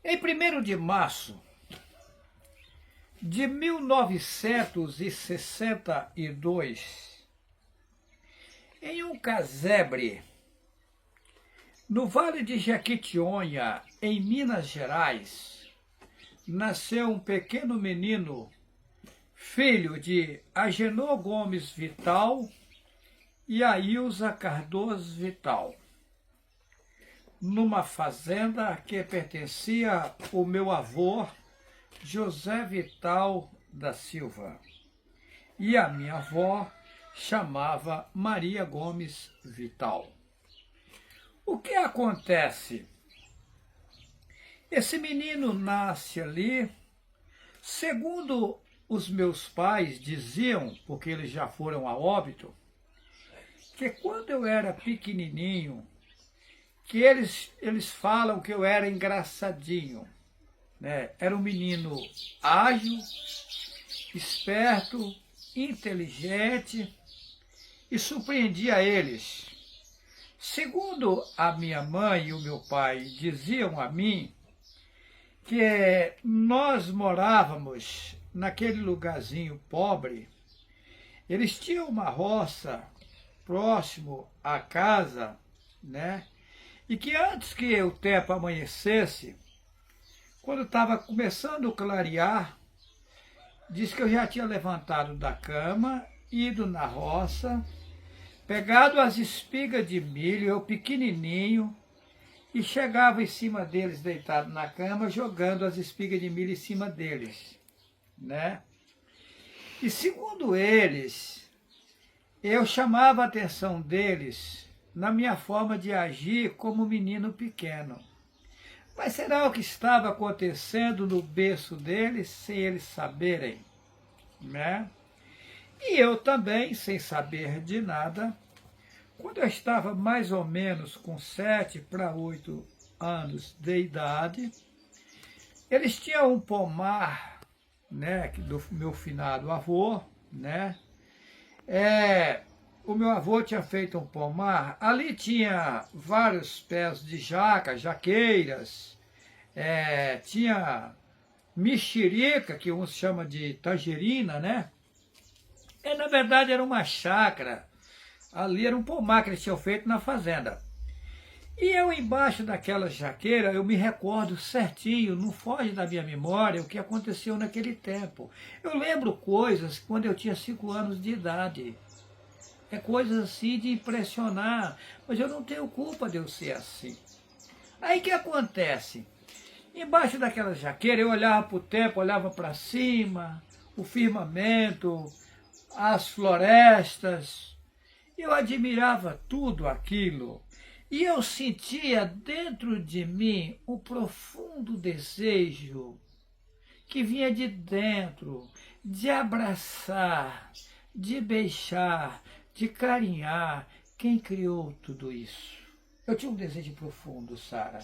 Em 1º de março de 1962, em um casebre, no Vale de Jequitinhonha, em Minas Gerais, nasceu um pequeno menino, filho de Agenor Gomes Vital e Ailza Cardoso Vital, numa fazenda que pertencia ao meu avô, José Vital da Silva, e a minha avó chamava Maria Gomes Vital. O que acontece? Esse menino nasce ali, segundo os meus pais diziam, porque eles já foram a óbito, que quando eu era pequenininho, que eles falam que eu era engraçadinho, né? Era um menino ágil, esperto, inteligente e surpreendia eles. Segundo a minha mãe e o meu pai diziam a mim, que nós morávamos naquele lugarzinho pobre, eles tinham uma roça próximo à casa, né? E que antes que o tempo amanhecesse, quando estava começando a clarear, diz que eu já tinha levantado da cama, ido na roça, pegado as espigas de milho, eu pequenininho, e chegava em cima deles, deitado na cama, jogando as espigas de milho em cima deles, né? E segundo eles, eu chamava a atenção deles na minha forma de agir como menino pequeno. Mas será o que estava acontecendo no berço deles, sem eles saberem, né? E eu também, sem saber de nada, quando eu estava mais ou menos com 7 para 8 anos de idade, eles tinham um pomar, né, do meu finado avô, né? O meu avô tinha feito um pomar, ali tinha vários pés de jaca, jaqueiras, tinha mexerica, que uns chamam de tangerina, né? E, na verdade, era uma chácara. Ali era um pomar que eles tinham feito na fazenda. E eu, embaixo daquela jaqueira, eu me recordo certinho, não foge da minha memória o que aconteceu naquele tempo. Eu lembro coisas quando eu tinha 5 anos de idade. É coisas assim de impressionar, mas eu não tenho culpa de eu ser assim. Aí o que acontece? Embaixo daquela jaqueira eu olhava para o tempo, olhava para cima, o firmamento, as florestas, eu admirava tudo aquilo. E eu sentia dentro de mim um profundo desejo que vinha de dentro, de abraçar, de beijar, de carinhar quem criou tudo isso. Eu tinha um desejo profundo, Sara.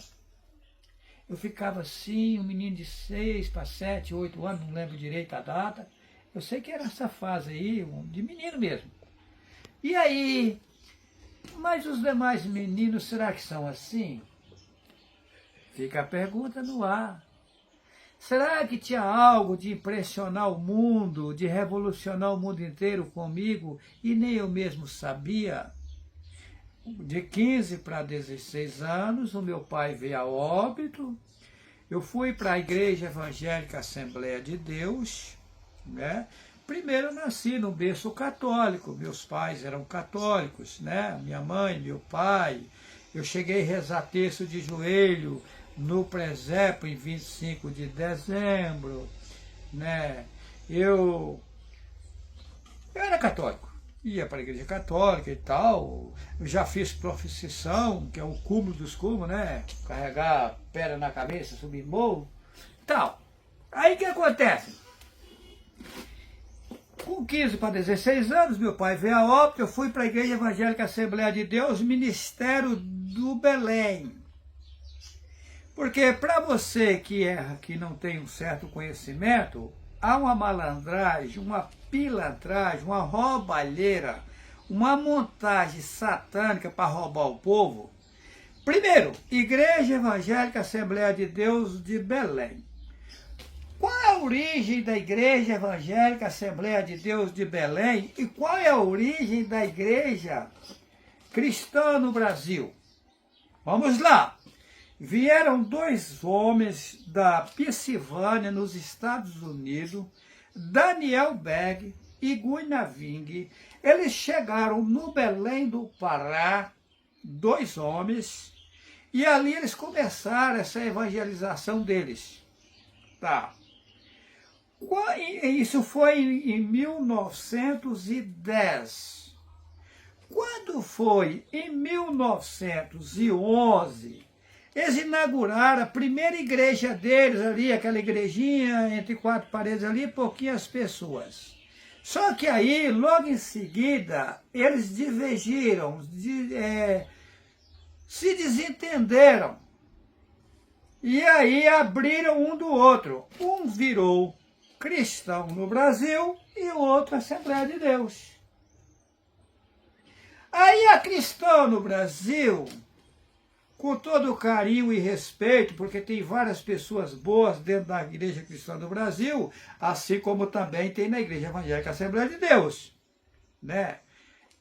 Eu ficava assim, um menino de 6 para 7, 8 anos, não lembro direito a data. Eu sei que era essa fase aí, de menino mesmo. E aí, mas os demais meninos, será que são assim? Fica a pergunta no ar. Será que tinha algo de impressionar o mundo, de revolucionar o mundo inteiro comigo e nem eu mesmo sabia? De 15 para 16 anos, o meu pai veio a óbito. Eu fui para a Igreja Evangélica Assembleia de Deus, né? Primeiro eu nasci no berço católico, meus pais eram católicos, né? Minha mãe, meu pai. Eu cheguei a rezar terço de joelho no presépio em 25 de dezembro, né? Eu era católico, ia para a igreja católica e tal. Eu já fiz profissão, que é o cúmulo dos cúmulos, né? Carregar pedra na cabeça, subir morro, tal. Aí o que acontece? Com 15 para 16 anos, meu pai veio a óbito, eu fui para a Igreja Evangélica Assembleia de Deus, Ministério do Belém. Porque para você que não tem um certo conhecimento, há uma malandragem, uma pilantragem, uma roubalheira, uma montagem satânica para roubar o povo, Primeiro, Igreja Evangélica Assembleia de Deus de Belém. Qual é a origem da Igreja Evangélica Assembleia de Deus de Belém e qual é a origem da Igreja Cristã no Brasil? Vamos lá. Vieram dois homens da Pensilvânia, nos Estados Unidos, Daniel Berg e Guinaving. Eles chegaram no Belém do Pará, dois homens, e ali eles começaram essa evangelização deles. Tá. Isso foi em 1910. Quando foi em 1911, eles inauguraram a primeira igreja deles ali, aquela igrejinha entre quatro paredes ali, pouquinhas pessoas. Só que aí, logo em seguida, eles divergiram, se desentenderam. E aí abriram um do outro. Um virou cristão no Brasil e o outro Assembleia de Deus. Aí a cristã no Brasil, com todo o carinho e respeito, porque tem várias pessoas boas dentro da Igreja Cristã do Brasil, assim como também tem na Igreja Evangélica Assembleia de Deus, né?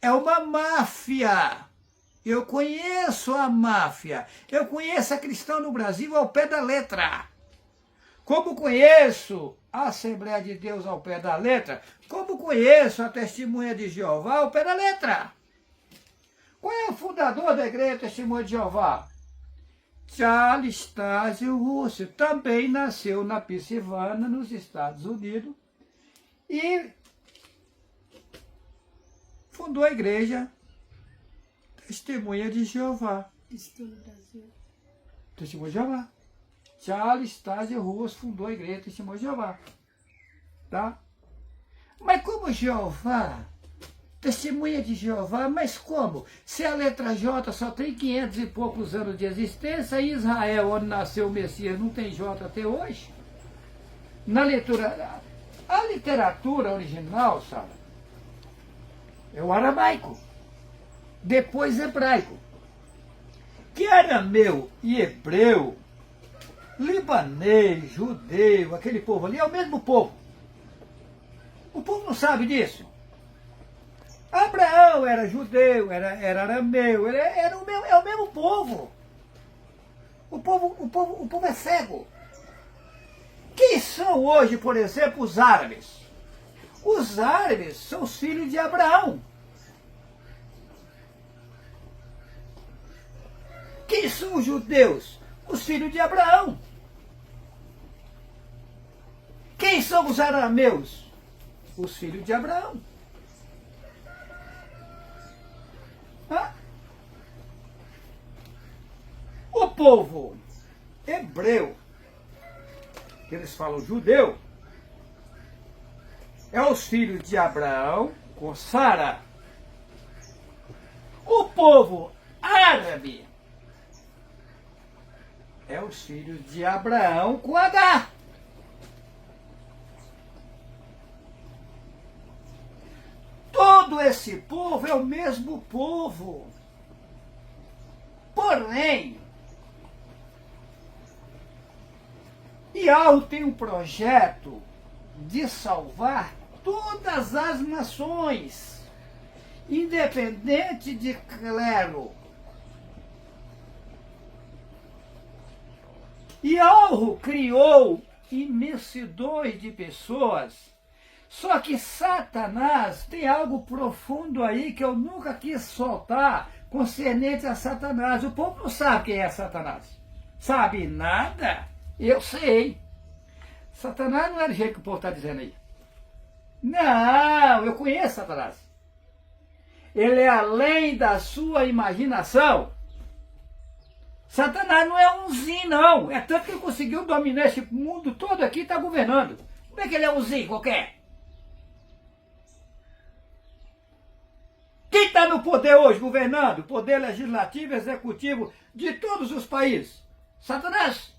É uma máfia. Eu conheço a máfia. Eu conheço a cristã no Brasil ao pé da letra. Como conheço a Assembleia de Deus ao pé da letra, como conheço a Testemunha de Jeová ao pé da letra. Qual é o fundador da Igreja Testemunha de Jeová? Charles Taze Russell. Também nasceu na Pensilvânia, nos Estados Unidos, e fundou a Igreja Testemunha de Jeová. Testemunha de Jeová. Charles Taze Russell fundou a Igreja Testemunha de Jeová. Tá? Mas como Jeová, Testemunha de Jeová, mas como? Se a letra J só tem 500 e poucos anos de existência, e Israel, onde nasceu o Messias, não tem J até hoje? Na leitura, a literatura original, sabe, é o aramaico, depois hebraico. Que arameu e hebreu, libanês, judeu, aquele povo ali é o mesmo povo. O povo não sabe disso. Abraão era judeu, era arameu, é o mesmo povo. O povo é cego. Quem são hoje, por exemplo, os árabes? Os árabes são os filhos de Abraão. Quem são os judeus? Os filhos de Abraão. Quem são os arameus? Os filhos de Abraão. O povo hebreu, que eles falam judeu, é os filhos de Abraão com Sara. O povo árabe é os filhos de Abraão com Agar. Todo esse povo é o mesmo povo. Porém, Yahweh tem um projeto de salvar todas as nações, independente de clero. Yahweh criou imensidões de pessoas. Só que Satanás tem algo profundo aí que eu nunca quis soltar concernente a Satanás. O povo não sabe quem é Satanás. Sabe nada? Eu sei. Satanás não é do jeito que o povo está dizendo aí. Não, eu conheço Satanás. Ele é além da sua imaginação. Satanás não é umzinho, não. É tanto que ele conseguiu dominar esse mundo todo aqui e está governando. Como é que ele é umzinho qualquer? Quem está no poder hoje, governando? Poder legislativo, executivo de todos os países? Satanás.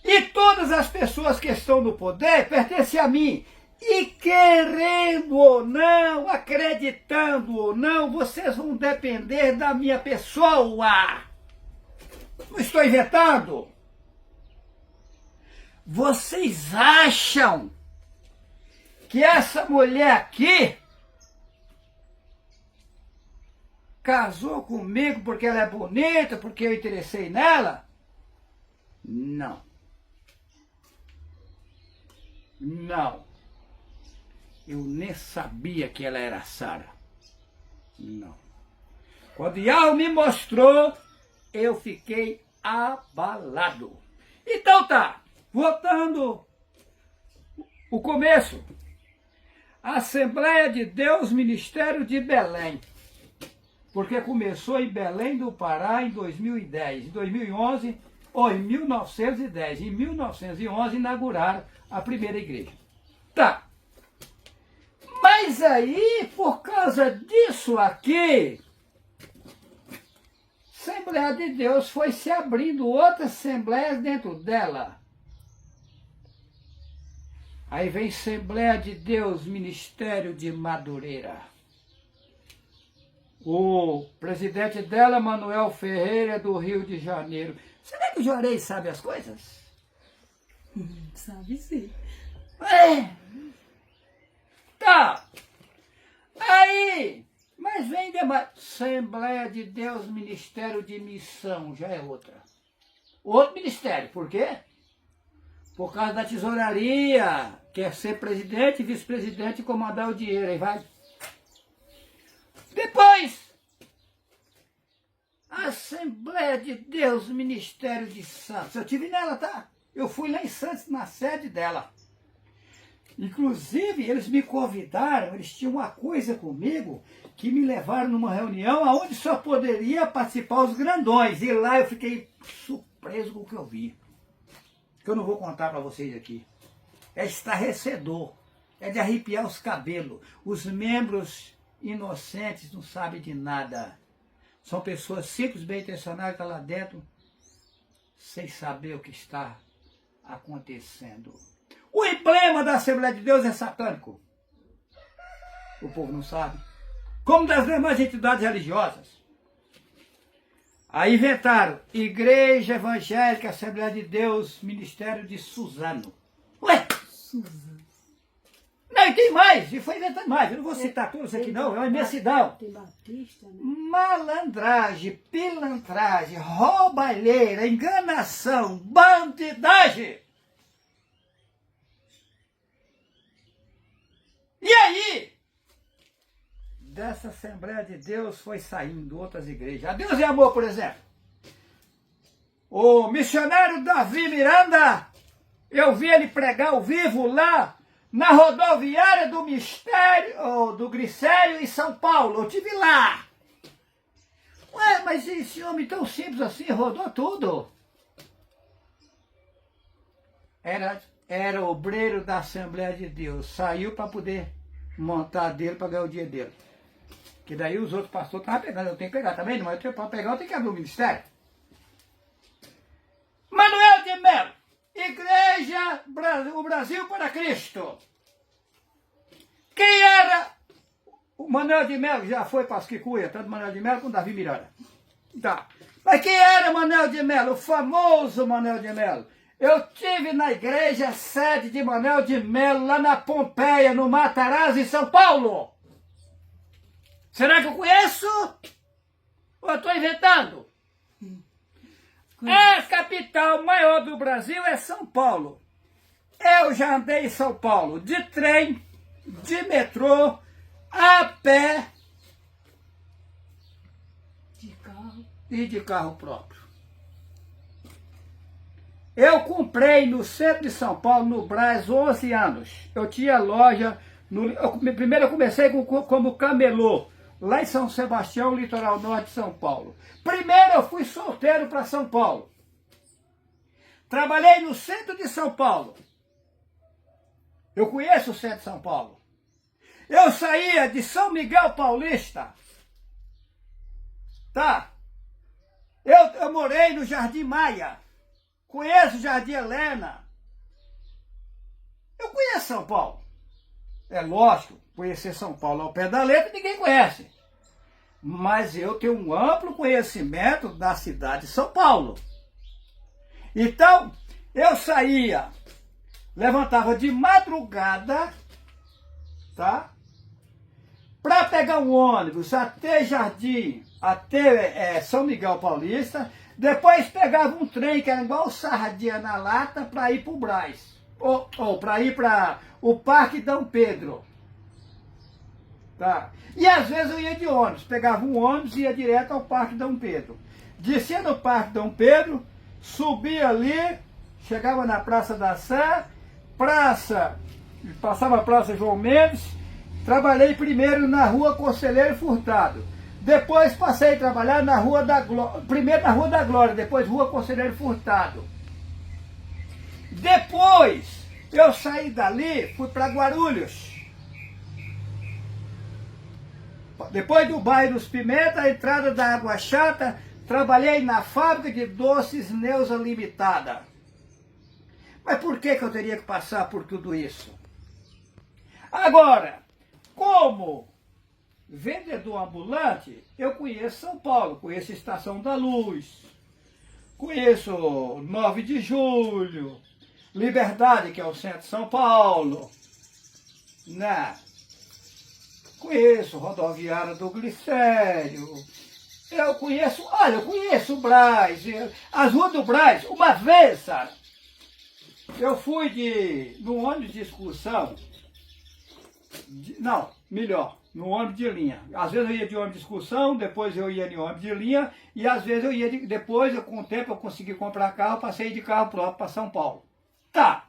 E todas as pessoas que estão no poder pertencem a mim. E querendo ou não, acreditando ou não, vocês vão depender da minha pessoa. Não estou inventando. Vocês acham que essa mulher aqui casou comigo porque ela é bonita, porque eu interessei nela? Não. Não. Eu nem sabia que ela era Sara. Não. Quando Yahweh me mostrou, eu fiquei abalado. Então tá, voltando o começo. Assembleia de Deus, Ministério de Belém. Porque começou em Belém do Pará em 2010. Em 2011, ou em 1910. Em 1911 inauguraram a primeira igreja. Tá. Mas aí, por causa disso aqui, Assembleia de Deus foi se abrindo outras assembleias dentro dela. Aí vem Assembleia de Deus, Ministério de Madureira. O presidente dela, Manuel Ferreira, do Rio de Janeiro. Será que o Juarez sabe as coisas? Sabe sim. É. Tá. Aí, mas vem demais. Assembleia de Deus, Ministério de Missão, já é outra. Outro ministério, por quê? Por causa da tesouraria, quer ser presidente, vice-presidente e comandar o dinheiro, aí vai. Depois, Assembleia de Deus, Ministério de Santos. Eu estive nela, tá? Eu fui lá em Santos, na sede dela. Inclusive, eles me convidaram, eles tinham uma coisa comigo, que me levaram numa reunião onde só poderia participar os grandões. E lá eu fiquei surpreso com o que eu vi. Que eu não vou contar para vocês aqui. É estarrecedor, é de arrepiar os cabelos. Os membros inocentes não sabem de nada. São pessoas simples, bem intencionadas, que estão lá dentro, sem saber o que está acontecendo. O emblema da Assembleia de Deus é satânico. O povo não sabe. Como das demais entidades religiosas. Aí inventaram Igreja Evangélica, Assembleia de Deus, Ministério de Suzano. Ué? Suzano. Não, e tem mais, e foi inventando mais. Eu não vou citar todos aqui não, é uma imensidão. Tem Batista, né? Malandragem, pilantragem, roubalheira, enganação, bandidagem. E aí, dessa Assembleia de Deus foi saindo outras igrejas. A Deus e Amor, por exemplo. O missionário Davi Miranda, eu vi ele pregar ao vivo lá na rodoviária do Mistério, do Glicério em São Paulo. Eu estive lá. Ué, mas esse homem tão simples assim rodou tudo. Era obreiro da Assembleia de Deus. Saiu para poder montar dele, para ganhar o dia dele. Que daí os outros pastores estavam pegando. Eu tenho que pegar também, mas para pegar eu tenho que abrir o ministério. Manuel de Melo. Igreja o Brasil para Cristo. Quem era o Manuel de Melo? Já foi para as Quicuia, tanto Manuel de Melo como Davi Miranda. Tá. Mas quem era Manuel de Melo? O famoso Manuel de Melo. Eu tive na igreja sede de Manuel de Melo, lá na Pompeia, no Matarazzo, em São Paulo. Será que eu conheço? Ou eu estou inventando? A capital maior do Brasil é São Paulo. Eu já andei em São Paulo de trem, de metrô, a pé De carro. e de carro próprio. Eu comprei no centro de São Paulo, no Brás, 11 anos. Eu tinha loja, primeiro eu comecei como camelô, lá em São Sebastião, litoral norte de São Paulo. Primeiro eu fui solteiro para São Paulo. Trabalhei no centro de São Paulo. Eu conheço o centro de São Paulo. Eu saía de São Miguel Paulista. Tá? Eu morei no Jardim Maia. Conheço o Jardim Helena. Eu conheço São Paulo. É lógico, conhecer São Paulo ao pé da letra ninguém conhece. Mas eu tenho um amplo conhecimento da cidade de São Paulo. Então, eu saía, levantava de madrugada, tá? Para pegar um ônibus até Jardim, até São Miguel Paulista, depois pegava um trem que era igual sardinha na lata para ir para o Brás, ou para ir para o Parque Dom Pedro. Tá? E às vezes eu ia de ônibus, pegava um ônibus e ia direto ao Parque Dom Pedro. Descia no Parque Dom Pedro, subia ali, chegava na Praça da Sé, passava a Praça João Mendes, trabalhei primeiro na Rua Conselheiro Furtado. Depois passei a trabalhar na Rua da Glória, primeiro na Rua da Glória, depois Rua Conselheiro Furtado. Depois eu saí dali, fui para Guarulhos. Depois do bairro dos Pimenta, a entrada da Água Chata, trabalhei na fábrica de doces Neuza Limitada. Mas por que eu teria que passar por tudo isso? Agora, como vendedor ambulante, eu conheço São Paulo, conheço a Estação da Luz, conheço 9 de Julho, Liberdade, que é o centro de São Paulo, né? Conheço Rodoviária do Glicério, eu conheço o Brás, as ruas do Brás. Uma vez, Sara, eu fui no ônibus de excursão, no ônibus de linha. Às vezes eu ia de ônibus de excursão, depois eu ia de ônibus de linha, e às vezes eu ia, depois, com o tempo, eu consegui comprar carro, passei de carro próprio para São Paulo. Tá.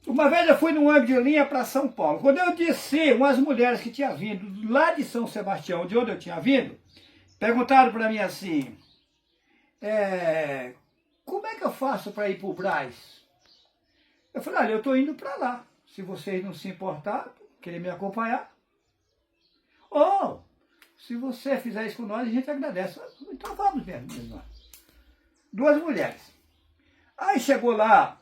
Uma vez eu fui no ônibus de linha para São Paulo. Quando eu desci, umas mulheres que tinham vindo lá de São Sebastião, de onde eu tinha vindo, perguntaram para mim assim, como é que eu faço para ir para o Brás? Eu falei, olha, eu estou indo para lá. Se vocês não se importarem, querem me acompanhar, ou se você fizer isso com nós, a gente agradece. Então vamos mesmo. Duas mulheres. Aí chegou lá,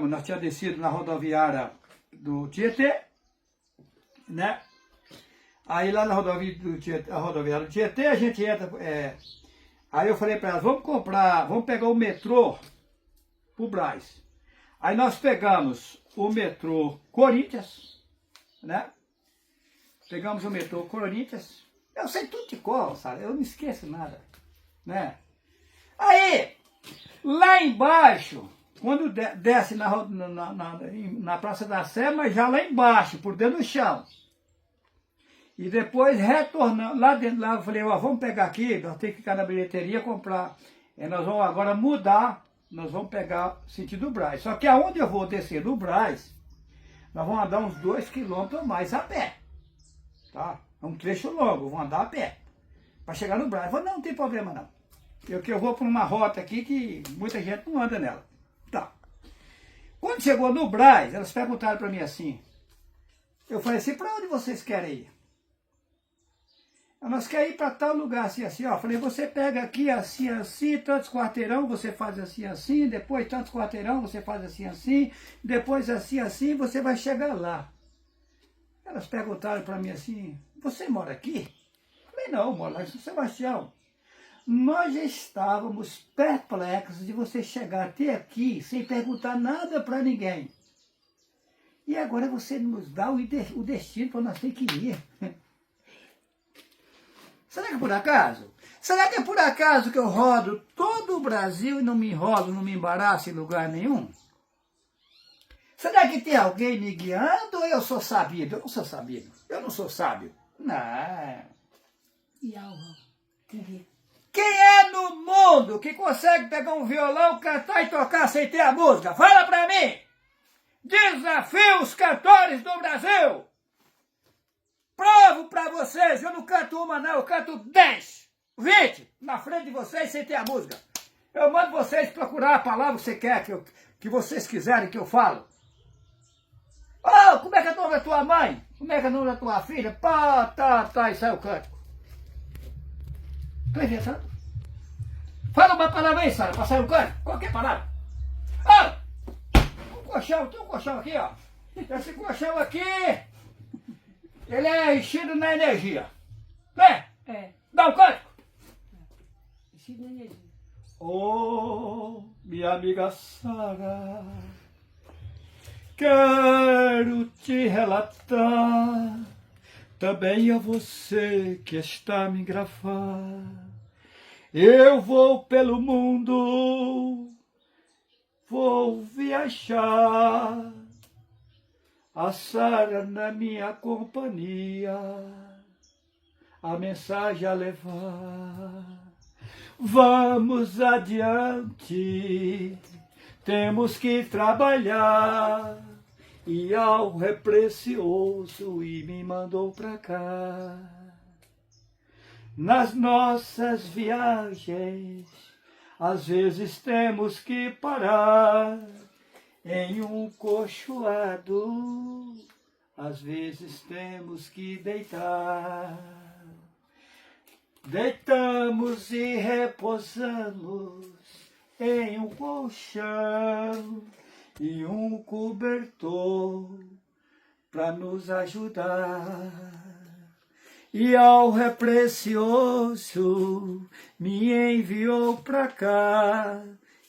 nós tínhamos descido na rodoviária do Tietê, né? Aí lá na rodoviária do Tietê, a gente entra, aí eu falei para elas, vamos pegar o metrô pro Brás. Aí nós pegamos o metrô Corinthians, né? Pegamos o metrô Corinthians, eu sei tudo de cor, sabe? Eu não esqueço nada, né? Aí, lá embaixo, quando desce na Praça da Sé, mas já lá embaixo, por dentro do chão. E depois retornando, lá dentro, eu falei, vamos pegar aqui, nós temos que ficar na bilheteria comprar. Nós vamos agora mudar, nós vamos pegar sentido Brás. Só que aonde eu vou descer do Brás, nós vamos andar uns 2 quilômetros ou mais a pé. Tá? É um trecho longo, vou andar a pé. Para chegar no Brás. Eu falei, não tem problema não. Eu vou por uma rota aqui que muita gente não anda nela. Tá. Quando chegou no Brás, elas perguntaram para mim assim. Eu falei assim, para onde vocês querem ir? Nós queremos ir para tal lugar, assim, assim, ó. Falei, você pega aqui, assim, assim, tantos quarteirão, você faz assim, assim, depois tantos quarteirão, você faz assim, assim, depois assim, assim, você vai chegar lá. Elas perguntaram para mim assim, você mora aqui? Falei, não, eu moro lá em São Sebastião. Nós já estávamos perplexos de você chegar até aqui sem perguntar nada para ninguém. E agora você nos dá o destino para nós ter que ir. Será que é por acaso? Será que é por acaso que eu rodo todo o Brasil e não me enrolo, não me embaraço em lugar nenhum? Será que tem alguém me guiando ou eu sou sabido? Eu não sou sabido. Eu não sou sábio. Não. E algo. Quem é no mundo que consegue pegar um violão, cantar e tocar sem ter a música? Fala pra mim! Desafio os cantores do Brasil! Provo pra vocês, eu não canto uma não, eu canto 10, 20 na frente de vocês sem ter a música. Eu mando vocês procurar a palavra que você quer, que vocês quiserem que eu falo. Oh, como é que é o nome da tua mãe? Como é que é o nome da tua filha? Pá, tá, e sai o cântico. Tô inventando? Fala uma palavra aí, Sara, pra sair o cântico. Qualquer palavra. Ah, tem um colchão aqui, ó. Esse colchão aqui, ele é enchido na energia. Né? É. Dá um código. Enchido na energia. Oh, minha amiga Sara, quero te relatar também a você que está a me gravar. Eu vou pelo mundo, vou viajar, a Sara na minha companhia, a mensagem a levar. Vamos adiante, temos que trabalhar, e algo é precioso e me mandou pra cá. Nas nossas viagens, às vezes temos que parar em um cochoado, às vezes temos que deitar. Deitamos e repousamos em um colchão e um cobertor para nos ajudar. E algo é precioso me enviou para cá,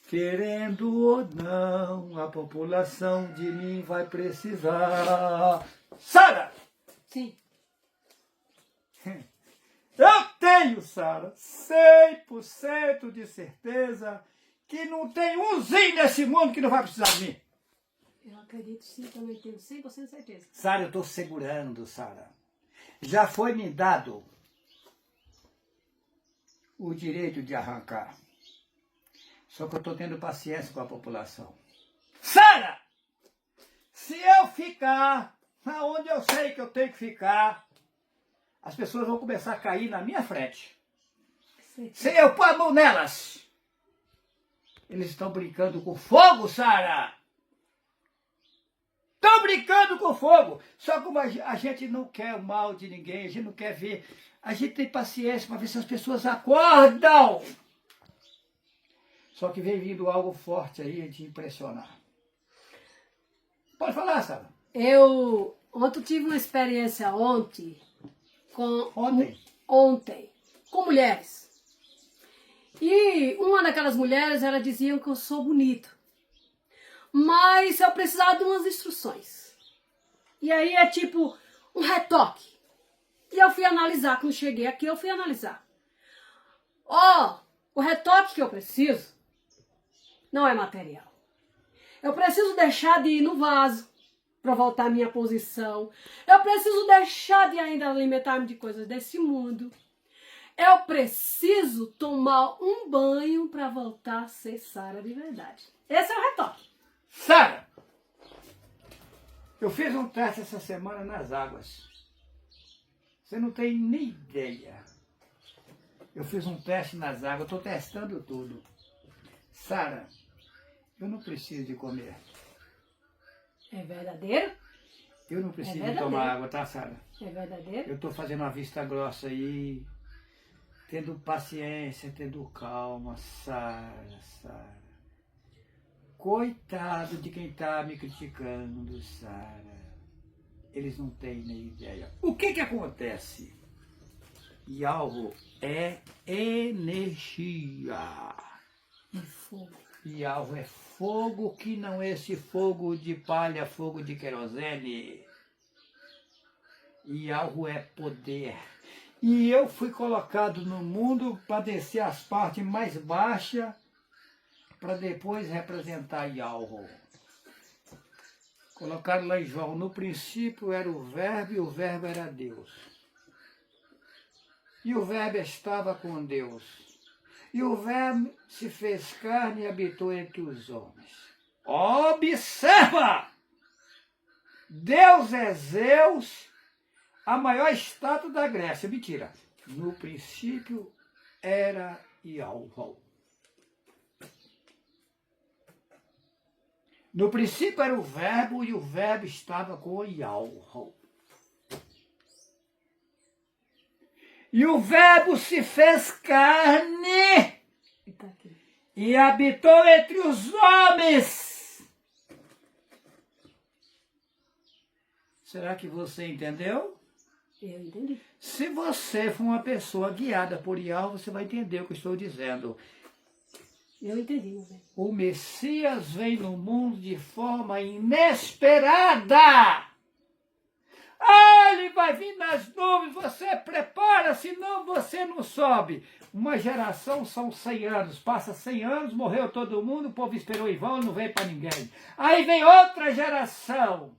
querendo ou não, a população de mim vai precisar. Sara! Sim. Eu tenho, Sara, 100% de certeza que não tem umzinho nesse mundo que não vai precisar de mim. Eu acredito sim, também tenho 100% de certeza. Sara, eu estou segurando, Sara. Já foi me dado o direito de arrancar. Só que eu estou tendo paciência com a população. Sara! Se eu ficar aonde eu sei que eu tenho que ficar, as pessoas vão começar a cair na minha frente. Se eu pôr a mão nelas, eles estão brincando com fogo, Sara! Estão brincando com fogo! Só como a gente não quer o mal de ninguém, a gente não quer ver, a gente tem paciência para ver se as pessoas acordam. Só que vem vindo algo forte aí de impressionar. Pode falar, Sara. Ontem tive uma experiência ontem, com mulheres. E uma daquelas mulheres, ela dizia que eu sou bonito. Mas eu precisava de umas instruções. E aí é tipo um retoque. E eu fui analisar, quando cheguei aqui eu fui analisar. O retoque que eu preciso não é material. Eu preciso deixar de ir no vaso para voltar à minha posição. Eu preciso deixar de ainda alimentar-me de coisas desse mundo. Eu preciso tomar um banho para voltar a ser Sara de verdade. Esse é o retoque. Sara, eu fiz um teste essa semana nas águas. Você não tem nem ideia. Eu fiz um teste nas águas, estou testando tudo. Sara, eu não preciso de comer. É verdadeiro? Eu não preciso de tomar água, tá, Sara? É verdadeiro? Eu estou fazendo uma vista grossa aí, tendo paciência, tendo calma, Sara. Coitado de quem está me criticando, Sara. Eles não têm nem ideia. O que acontece? E algo é energia. E fogo. E algo é fogo, que não é esse fogo de palha, fogo de querosene. E algo é poder. E eu fui colocado no mundo para descer as partes mais baixas, para depois representar Yahweh. Colocaram lá em João, no princípio era o Verbo e o Verbo era Deus. E o Verbo estava com Deus. E o Verbo se fez carne e habitou entre os homens. Observa! Deus é Zeus, a maior estátua da Grécia. Mentira. No princípio era Yahweh. No princípio era o Verbo e o Verbo estava com Yahweh. E o Verbo se fez carne e habitou entre os homens. Será que você entendeu? Eu entendi. Se você for uma pessoa guiada por Yahweh, você vai entender o que eu estou dizendo. Eu entendi, meu bem. O Messias vem no mundo de forma inesperada. Ele vai vir nas nuvens, você prepara, senão você não sobe. Uma geração são 100 anos, passa 100 anos, morreu todo mundo, o povo esperou em vão e não veio para ninguém. Aí vem outra geração.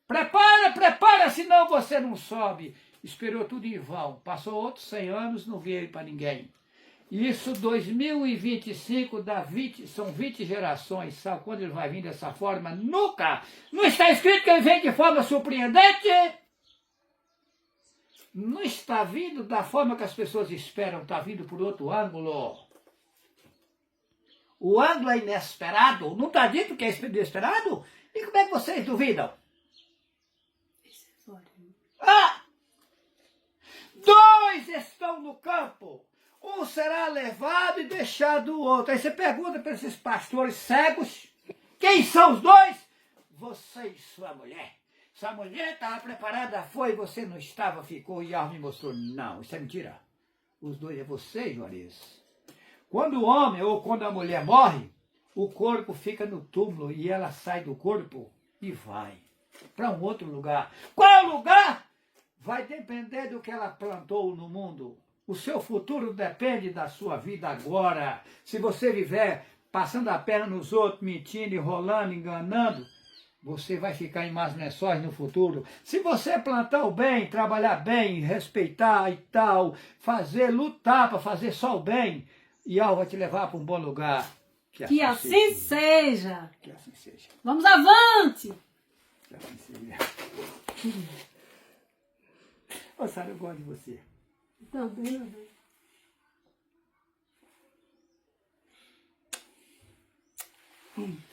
Prepara, senão você não sobe. Esperou tudo em vão, passou outros 100 anos, não veio para ninguém. Isso 2025 são 20 gerações, sabe quando ele vai vir dessa forma? Nunca! Não está escrito que ele vem de forma surpreendente? Não está vindo da forma que as pessoas esperam, está vindo por outro ângulo. O ângulo é inesperado, não está dito que é inesperado? E como é que vocês duvidam? Dois estão no campo. Um será levado e deixado o outro. Aí você pergunta para esses pastores cegos, quem são os dois? Você e sua mulher. Sua mulher estava preparada, foi, você não estava, ficou, e Yahweh me mostrou. Não, isso é mentira. Os dois é você, Juarez. Quando o homem ou quando a mulher morre, o corpo fica no túmulo e ela sai do corpo e vai para um outro lugar. Qual lugar? Vai depender do que ela plantou no mundo. O seu futuro depende da sua vida agora. Se você viver passando a perna nos outros, mentindo, enrolando, enganando, você vai ficar em más lençóis no futuro. Se você plantar o bem, trabalhar bem, respeitar e tal, lutar para fazer só o bem, Yahweh vai te levar para um bom lugar. Que assim seja. Que assim seja. Vamos avante. Que assim seja. Ô, Sara, eu gosto de você. Também, meu bem.